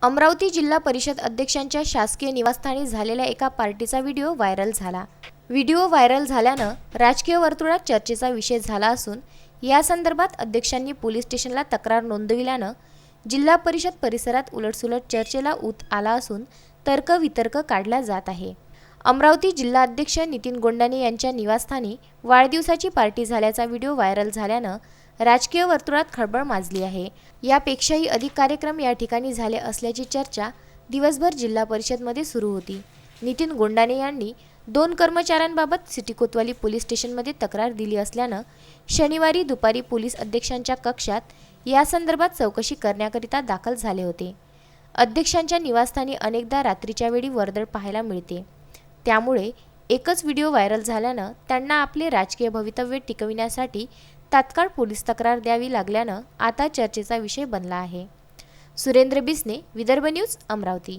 अमरावती जिल्हा परिषद अध्यक्षांच्या शासकीय निवासस्थानी झालेल्या एका पार्टीचा व्हिडिओ व्हायरल झाला. व्हिडिओ व्हायरल झाल्यानं राजकीय वर्तुळात चर्चेचा विषय झाला असून या संदर्भात अध्यक्षांनी पोलीस स्टेशनला तक्रार नोंदविल्यानं जिल्हा परिषद परिसरात उलटसुलट चर्चेला ऊत आला असून तर्कवितर्क काढला जात आहे. अमरावती जिल्हा अध्यक्ष नितीन गोंडाने यांच्या निवासस्थानी वाढदिवसाची पार्टी झाल्याचा व्हिडिओ व्हायरल झाल्यानं राजकीय वर्तुळात खळबळ माजली आहे. यापेक्षाही अधिक कार्यक्रम या ठिकाणी झाले असल्याची चर्चा दिवसभर जिल्हा परिषदमध्ये सुरू होती. नितीन गोंडाने यांनी 2 कर्मचाऱ्यांबाबत सिटी कोतवाली पोलीस स्टेशनमध्ये तक्रार दिली असल्यानं शनिवारी दुपारी पोलीस अधीक्षकांच्या कक्षात या संदर्भात चौकशी करण्याकरिता दाखल झाले होते. अध्यक्षांच्या निवासस्थानी अनेकदा रात्रीच्या वेळी वर्दळ पाहायला मिळते. त्यामुळे एकच व्हिडिओ व्हायरल झाल्यानं त्यांना आपले राजकीय भवितव्य टिकविण्यासाठी तात्काळ पोलीस तक्रार द्यावी लागल्यानं आता चर्चेचा विषय बनला आहे. सुरेंद्र बिसने, विदर्भ न्यूज, अमरावती.